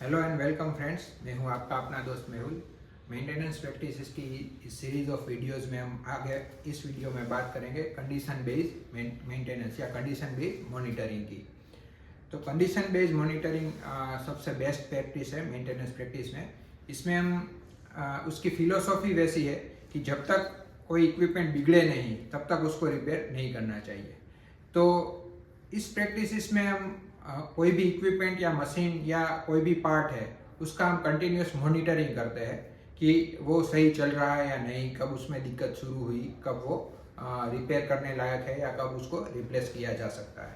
Hello and welcome friends, मैं हूं आपका अपना दोस्त मेहुल। मेंटेनेंस प्रैक्टिसेस की इस सीरीज ऑफ वीडियोस में हम आगे इस वीडियो में बात करेंगे कंडीशन बेस्ड मेंटेनेंस या कंडीशन बेस्ड मॉनिटरिंग की। तो कंडीशन बेस्ड मॉनिटरिंग सबसे बेस्ट प्रैक्टिस है मेंटेनेंस प्रैक्टिस में। इसमें हम उसकी फिलोसॉफी वैसी है कि जब तक कोई इक्विपमेंट बिगड़े नहीं तब तक उसको रिपेयर नहीं करना चाहिए। तो इस प्रैक्टिस में हम कोई भी इक्विपमेंट या मशीन या कोई भी पार्ट है उसका हम कंटिन्यूस मॉनिटरिंग करते हैं कि वो सही चल रहा है या नहीं, कब उसमें दिक्कत शुरू हुई, कब वो रिपेयर करने लायक है या कब उसको रिप्लेस किया जा सकता है।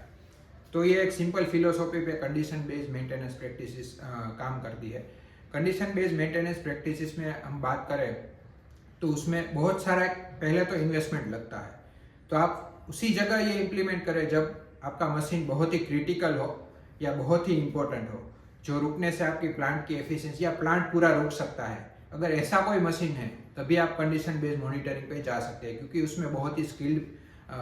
तो ये एक सिंपल फिलोसॉफी पे कंडीशन बेस्ड मेंटेनेंस प्रैक्टिसेस काम करती है। कंडीशन बेस्ड मेंटेनेंस प्रैक्टिसेस में हम बात करें तो उसमें बहुत सारा पहले तो इन्वेस्टमेंट लगता है। तो आप उसी जगह ये इम्प्लीमेंट करें जब आपका मशीन बहुत ही क्रिटिकल हो या बहुत ही इम्पोर्टेंट हो, जो रुकने से आपकी प्लांट की एफिशिएंसी या प्लांट पूरा रुक सकता है। अगर ऐसा कोई मशीन है तभी आप कंडीशन बेस्ड मॉनिटरिंग पे जा सकते हैं, क्योंकि उसमें बहुत ही स्किल्ड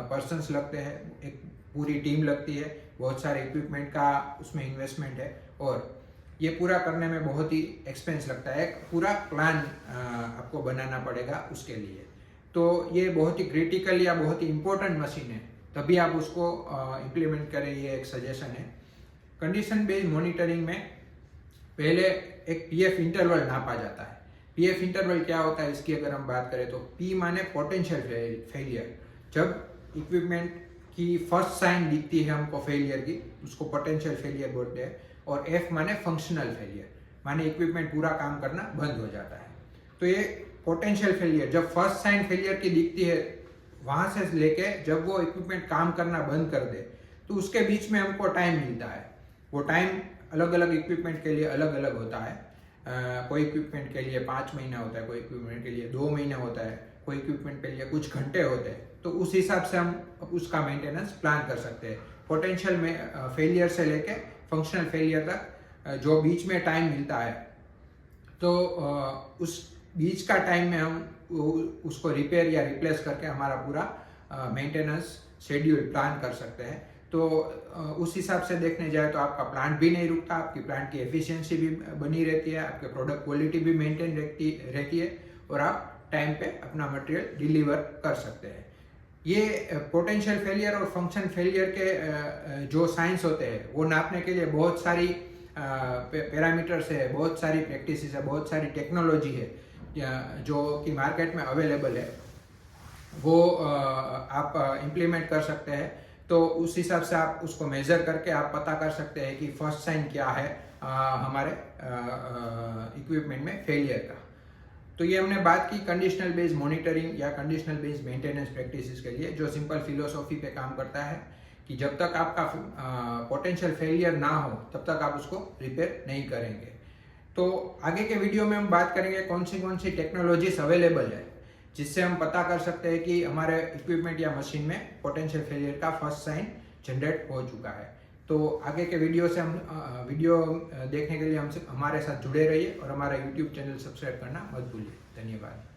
पर्सन्स लगते हैं, एक पूरी टीम लगती है, बहुत सारे इक्विपमेंट का उसमें इन्वेस्टमेंट है और ये पूरा करने में बहुत ही एक्सपेंस लगता है। एक पूरा प्लान आपको बनाना पड़ेगा उसके लिए। तो ये बहुत ही क्रिटिकल या बहुत ही इम्पोर्टेंट मशीन है, तभी आप उसको इम्प्लीमेंट करें, ये एक सजेशन है। कंडीशन बेस्ड मॉनिटरिंग में पहले एक पीएफ इंटरवल नापा जाता है। पीएफ इंटरवल क्या होता है इसकी अगर हम बात करें तो पी माने पोटेंशियल फेलियर। जब इक्विपमेंट की फर्स्ट साइन दिखती है हमको फेलियर की, उसको पोटेंशियल फेलियर बोलते हैं। और एफ माने फंक्शनल फेलियर, माने इक्विपमेंट पूरा काम करना बंद हो जाता है। तो ये पोटेंशियल फेलियर जब फर्स्ट साइन फेलियर की दिखती है, वहां से लेके जब वो इक्विपमेंट काम करना बंद कर दे, तो उसके बीच में हमको टाइम मिलता है। वो टाइम अलग अलग इक्विपमेंट के लिए अलग अलग होता है। कोई इक्विपमेंट के लिए 5 महीना होता है, कोई इक्विपमेंट के लिए 2 महीना होता है, कोई इक्विपमेंट के लिए कुछ घंटे होते हैं। तो उस हिसाब से हम उसका मेंटेनेंस प्लान कर सकते हैं। पोटेंशियल में फेलियर से लेके फंक्शनल फेलियर तक जो बीच में टाइम मिलता है, तो उस बीच का टाइम में हम उसको रिपेयर या रिप्लेस करके हमारा पूरा मेंटेनेंस शेड्यूल प्लान कर सकते हैं। तो उस हिसाब से देखने जाए तो आपका प्लांट भी नहीं रुकता, आपकी प्लांट की एफिशिएंसी भी बनी रहती है, आपके प्रोडक्ट क्वालिटी भी मेंटेन रहती है और आप टाइम पे अपना मटेरियल डिलीवर कर सकते हैं। ये पोटेंशियल फेलियर और फंक्शन फेलियर के जो साइंस होते हैं वो नापने के लिए बहुत सारी पैरामीटर्स है, बहुत सारी प्रैक्टिसेस है, बहुत सारी टेक्नोलॉजी है जो कि मार्केट में अवेलेबल है। वो आप इम्प्लीमेंट कर सकते हैं। तो उस हिसाब से आप उसको मेजर करके आप पता कर सकते हैं कि फर्स्ट साइन क्या है हमारे इक्विपमेंट में फेलियर का। तो ये हमने बात की कंडीशनल बेस्ड मॉनिटरिंग या कंडीशनल बेस्ड मेंटेनेंस प्रैक्टिसेस के लिए, जो सिंपल फिलोसॉफी पे काम करता है कि जब तक आपका पोटेंशियल फेलियर ना हो तब तक आप उसको रिपेयर नहीं करेंगे। तो आगे के वीडियो में हम बात करेंगे कौन सी टेक्नोलॉजीज अवेलेबल है जिससे हम पता कर सकते हैं कि हमारे इक्विपमेंट या मशीन में पोटेंशियल फेलियर का फर्स्ट साइन जनरेट हो चुका है। तो आगे के वीडियो से हम वीडियो देखने के लिए हमसे हमारे साथ जुड़े रहिए और हमारा यूट्यूब चैनल सब्सक्राइब करना मत भूलिए। धन्यवाद।